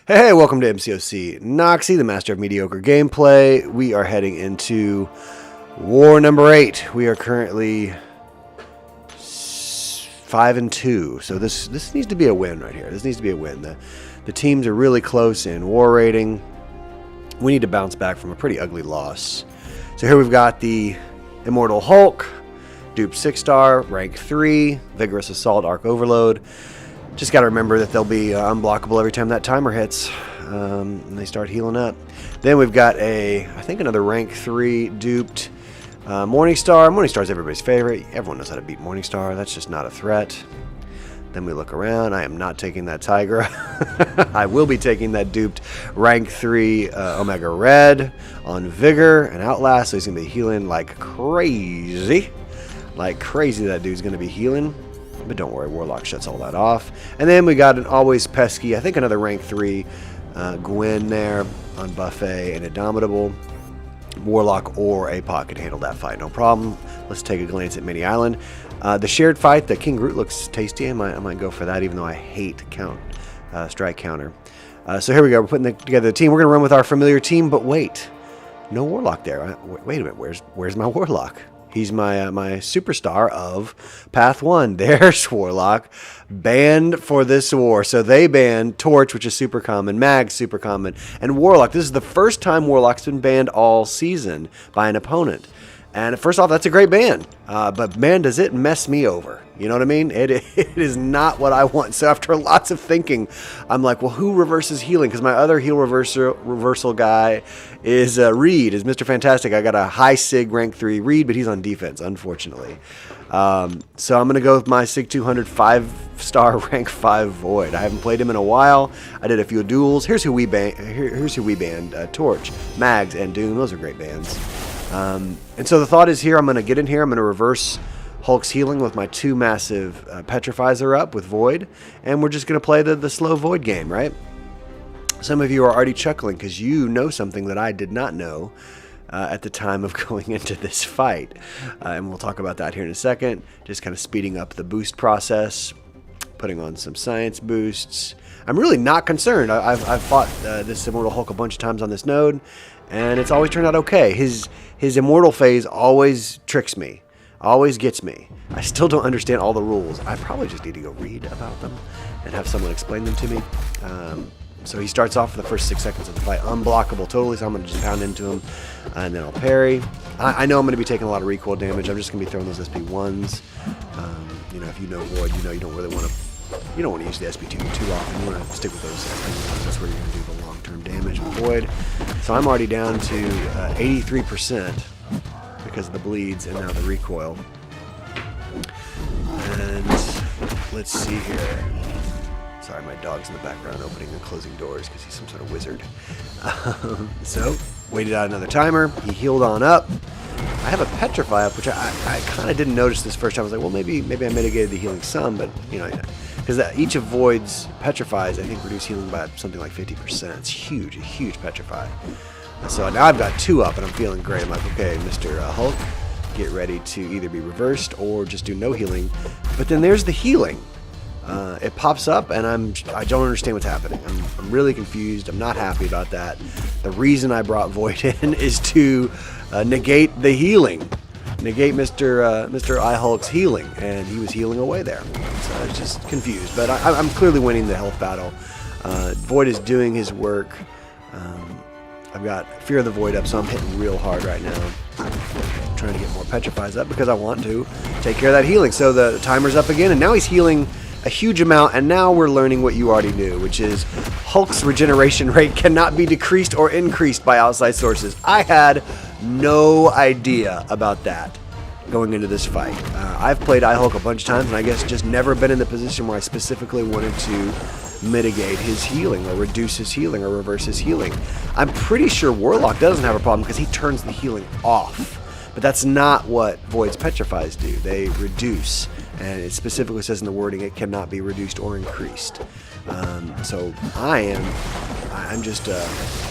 Hey, welcome to MCOC. Noxie, the master of mediocre gameplay. We are heading into war number 8. We are currently 5-2. So this needs to be a win right here. This needs to be a win. The teams are really close in war rating. We need to bounce back from a pretty ugly loss. So here we've got the Immortal Hulk, dupe 6-star, rank 3, vigorous assault, arc overload. Just got to remember that they'll be unblockable every time that timer hits, and they start healing up. Then we've got I think another rank 3 duped Morningstar. Morningstar's everybody's favorite. Everyone knows how to beat Morningstar. That's just not a threat. Then we look around. I am not taking that Tigra. I will be taking that duped rank 3 Omega Red on Vigor and Outlast, so he's going to be healing like crazy. Like crazy, that dude's going to be healing. But don't worry, Warlock shuts all that off. And then we got an always pesky, I think another rank 3 Gwen there on Buffet and Indomitable. Warlock or APOC can handle that fight, no problem. Let's take a glance at Mini Island. The shared fight, the King Groot looks tasty. I might go for that, even though I hate strike counter. So here we go. We're putting together the team. We're going to run with our familiar team, but wait. No Warlock there. Wait a minute. Where's my Warlock? He's my superstar of Path 1. There's Warlock, banned for this war. So they banned Torch, which is super common, Mag, super common, and Warlock. This is the first time Warlock's been banned all season by an opponent. And first off, that's a great ban. But man, does it mess me over. You know what I mean? It is not what I want. So after lots of thinking, I'm like, well, who reverses healing? Because my other heal reversal guy is Reed, is Mr. Fantastic. I got a high Sig rank 3 Reed, but he's on defense, unfortunately. So I'm going to go with my Sig 200 5-star rank 5 Void. I haven't played him in a while. I did a few duels. Here's who we banned. Torch, Mags, and Doom. Those are great bans. And so the thought is here, I'm going to get in here, I'm going to reverse Hulk's healing with my 2 massive Petrifizer up with Void, and we're just going to play the slow Void game, right? Some of you are already chuckling because you know something that I did not know at the time of going into this fight. And we'll talk about that here in a second. Just kind of speeding up the boost process, putting on some science boosts. I'm really not concerned. I've fought this Immortal Hulk a bunch of times on this node, and it's always turned out okay. His Immortal phase always tricks me, always gets me. I still don't understand all the rules. I probably just need to go read about them and have someone explain them to me. So he starts off for the first 6 seconds of the fight unblockable totally, so I'm going to just pound into him, and then I'll parry. I know I'm going to be taking a lot of recoil damage. I'm just going to be throwing those SP1s. You know, if you know Void, you know you don't really want to. You don't want to use the SP2 too often. You want to stick with those SP1s. That's where you're going to do the long-term damage with Void. So I'm already down to 83% because of the bleeds and now the recoil. And let's see here. Sorry, my dog's in the background opening and closing doors because he's some sort of wizard. So, waited out another timer. He healed on up. I have a Petrify up, which I kind of didn't notice this first time. I was like, well, maybe I mitigated the healing some, but, you know, because each of Void's Petrifies, I think, reduce healing by something like 50%. It's huge, a huge Petrify. So now I've got 2 up, and I'm feeling great. I'm like, okay, Mr. Hulk, get ready to either be reversed or just do no healing. But then there's the healing. It pops up, and I don't understand what's happening. I'm really confused. I'm not happy about that. The reason I brought Void in is to negate the healing. Negate Mr. I-Hulk's healing, and he was healing away there. So I was just confused, but I'm clearly winning the health battle. Void is doing his work. I've got Fear of the Void up, so I'm hitting real hard right now. I'm trying to get more Petrifies up because I want to take care of that healing. So the timer's up again, and now he's healing a huge amount, and now we're learning what you already knew, which is Hulk's regeneration rate cannot be decreased or increased by outside sources. I had no idea about that going into this fight. I've played I-Hulk a bunch of times, and I guess just never been in the position where I specifically wanted to mitigate his healing or reduce his healing or reverse his healing. I'm pretty sure Warlock doesn't have a problem because he turns the healing off. But that's not what Void's Petrifies do. They reduce, and it specifically says in the wording it cannot be reduced or increased. So I'm just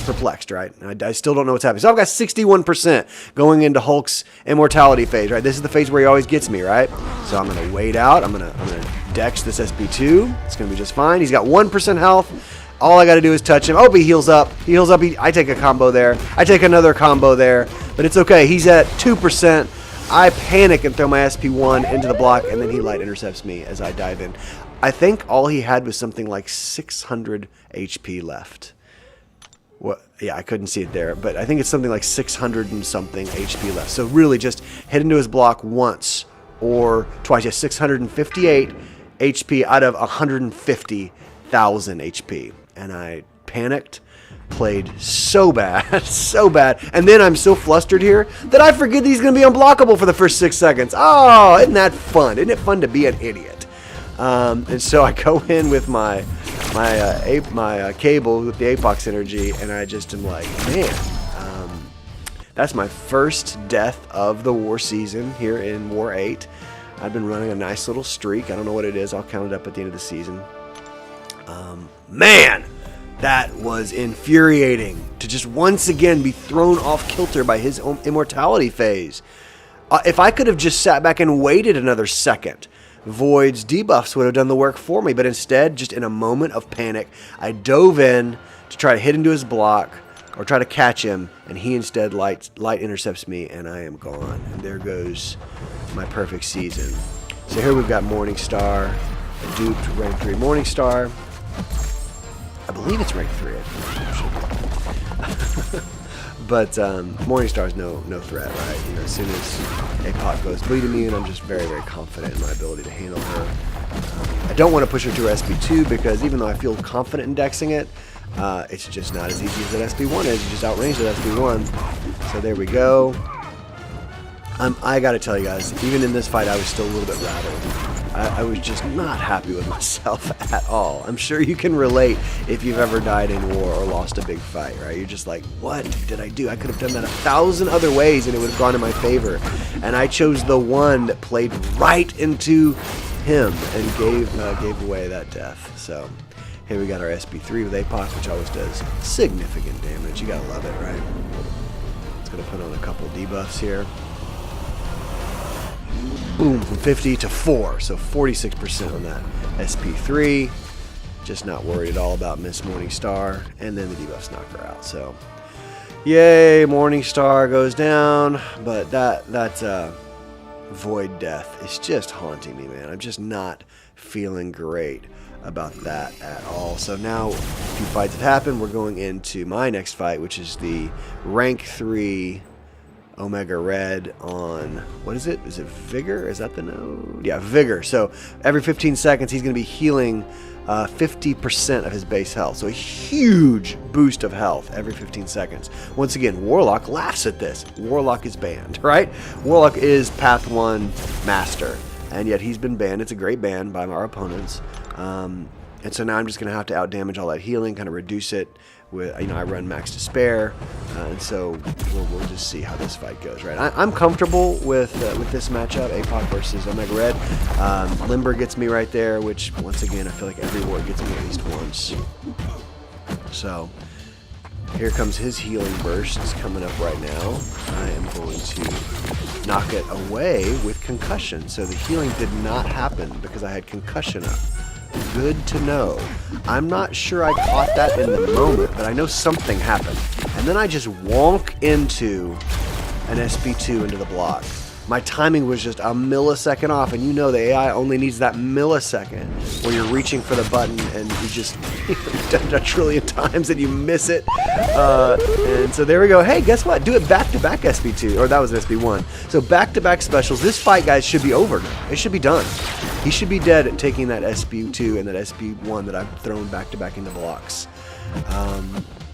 perplexed, right? I still don't know what's happening. So I've got 61% going into Hulk's immortality phase, right? This is the phase where he always gets me, right? So I'm going to wait out. I'm going to dex this SP2. It's going to be just fine. He's got 1% health. All I got to do is touch him. Oh, he heals up. He heals up. I take a combo there. I take another combo there. But it's okay. He's at 2%. I panic and throw my SP1 into the block, and then he light intercepts me as I dive in. I think all he had was something like 600 HP left. What? Yeah, I couldn't see it there, but I think it's something like 600 and something HP left. So really just hit into his block once or twice. Yes, 658 HP out of 150,000 HP. And I panicked, played so bad, so bad. And then I'm so flustered here that I forget that he's going to be unblockable for the first 6 seconds. Oh, isn't that fun? Isn't it fun to be an idiot? And so I go in with my cable with the Apox energy, and I just am like, man, that's my first death of the war season here in War 8. I've been running a nice little streak. I don't know what it is. I'll count it up at the end of the season. Man, that was infuriating to just once again be thrown off kilter by his immortality phase. If I could have just sat back and waited another second, Void's debuffs would have done the work for me, but instead, just in a moment of panic, I dove in to try to hit into his block or try to catch him, and he instead light intercepts me, and I am gone. And there goes my perfect season. So here we've got Morningstar, a duped rank 3 Morningstar. I believe it's rank 3. But Morningstar's no threat, right? You know, as soon as Apoc goes bleed immune, I'm just very, very confident in my ability to handle her. I don't want to push her to her SP2 because even though I feel confident in dexing it, it's just not as easy as that SP1 is. You just outrange that SP1. So there we go. I got to tell you guys, even in this fight, I was still a little bit rattled. I was just not happy with myself at all. I'm sure you can relate if you've ever died in war or lost a big fight, right? You're just like, what did I do? I could have done that 1,000 other ways and it would have gone in my favor. And I chose the one that played right into him and gave away that death. So here we got our SP3 with Apoc, which always does significant damage. You gotta love it, right? It's gonna put on a couple debuffs here. Boom, from 50 to 4, so 46% on that SP3. Just not worried at all about Miss Morningstar, and then the debuffs knock her out. So, yay, Morningstar goes down, but that Void death is just haunting me, man. I'm just not feeling great about that at all. So now, a few fights have happened. We're going into my next fight, which is the rank 3 Omega Red on, what is it? Is it Vigor? Is that the node? Yeah, Vigor. So every 15 seconds, he's going to be healing 50% of his base health. So a huge boost of health every 15 seconds. Once again, Warlock laughs at this. Warlock is banned, right? Warlock is Path 1 Master, and yet he's been banned. It's a great ban by our opponents. And so now I'm just going to have to outdamage all that healing, kind of reduce it. With, you know, I run Max Despair, and so we'll just see how this fight goes, right? I'm comfortable with this matchup, Apoc versus Omega Red. Limber gets me right there, which, once again, I feel like every war gets me at least once. So, here comes his healing burst. It's coming up right now. I am going to knock it away with Concussion. So the healing did not happen because I had Concussion up. Good to know. I'm not sure I caught that in the moment, but I know something happened. And then I just wonk into an SP2 into the block. My timing was just a millisecond off, and you know the AI only needs that millisecond where you're reaching for the button and you just you've done it a trillion times and you miss it. And so there we go. Hey, guess what? Do it back-to-back SP2, or that was an SP1. So back-to-back specials. This fight, guys, should be over now. It should be done. He should be dead at taking that SP2 and that SP1 that I've thrown back-to-back into blocks.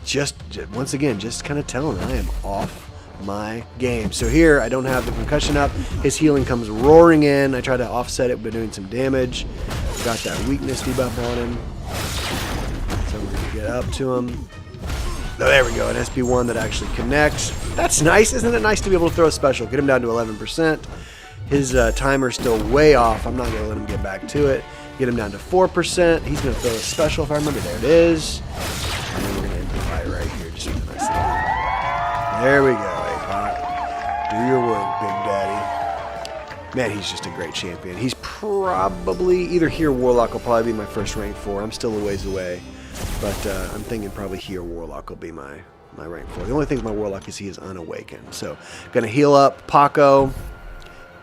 Just once again, just kind of telling I am off my game. So here I don't have the concussion up. His healing comes roaring in. I try to offset it by doing some damage. Got that weakness debuff on him. So we're gonna get up to him. Oh, there we go, an SP1 that actually connects. That's nice. Isn't it nice to be able to throw a special? Get him down to 11%. His timer's still way off. I'm not gonna let him get back to it. Get him down to 4%. He's gonna throw a special if I remember. There it is. And then we're gonna end the fight right here. Just with a nice little. There we go. Do your work, Big Daddy. Man, he's just a great champion. He's probably, either here Warlock will probably be my first rank 4. I'm still a ways away. But I'm thinking probably here Warlock will be my rank 4. The only thing with my Warlock is he is unawakened. So going to heal up Paco,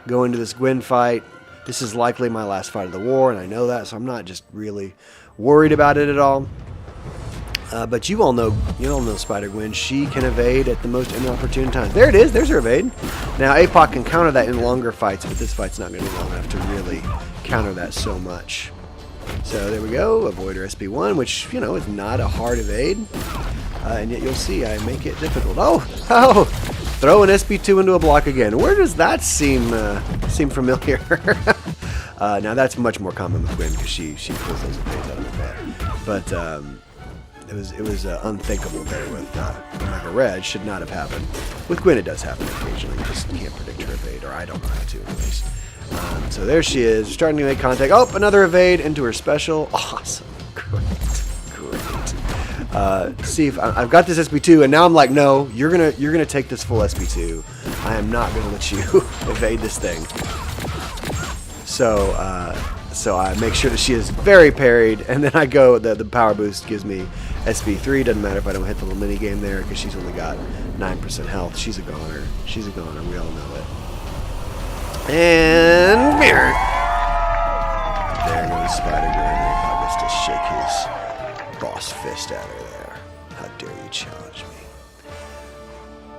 go into this Gwen fight. This is likely my last fight of the war, and I know that, so I'm not just really worried about it at all. But you all know Spider-Gwen. She can evade at the most inopportune times. There it is. There's her evade. Now, APOC can counter that in longer fights, but this fight's not going to be long enough to really counter that so much. So there we go. Avoid her SB1, which, you know, is not a hard evade. And yet you'll see I make it difficult. Oh! Throw an SB2 into a block again. Where does that seem familiar? Now, that's much more common with Gwen because she pulls those evades out of her bed. But it was unthinkable there with Omega Red. Should not have happened. With Gwen, it does happen occasionally. You just can't predict her evade, or I don't know how to, anyways. So there she is, starting to make contact. Oh, another evade into her special. Awesome. Great. See if I've got this SB2, and now I'm like, no, you're gonna take this full SB2. I am not gonna let you evade this thing. So I make sure that she is very parried, and then I go. The power boost gives me SB3. Doesn't matter if I don't hit the little mini game there because she's only got 9% health. She's a goner. She's a goner. We all know it. And mirror. There goes Spider-Gwen. I guess to shake his boss fist at her there. How dare you challenge me?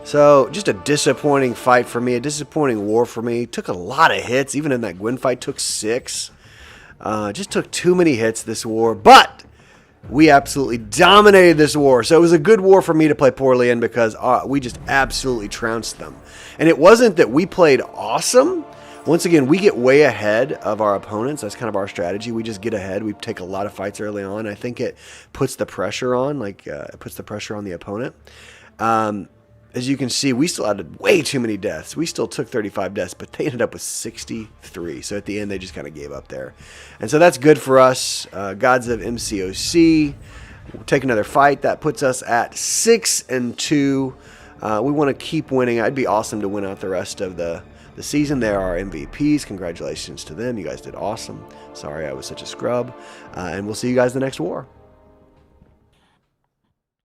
So, just a disappointing fight for me. A disappointing war for me. Took a lot of hits. Even in that Gwen fight, took 6. Just took too many hits this war. But we absolutely dominated this war. So it was a good war for me to play poorly in because we just absolutely trounced them. And it wasn't that we played awesome. Once again, we get way ahead of our opponents. That's kind of our strategy. We just get ahead. We take a lot of fights early on. I think it puts the pressure on, it puts the pressure on the opponent. As you can see, we still had way too many deaths. We still took 35 deaths, but they ended up with 63. So at the end, they just kind of gave up there. And so that's good for us. Gods of MCOC. We'll take another fight. That puts us at 6-2. We want to keep winning. It'd be awesome to win out the rest of the season. There are MVPs. Congratulations to them. You guys did awesome. Sorry I was such a scrub. And we'll see you guys in the next war.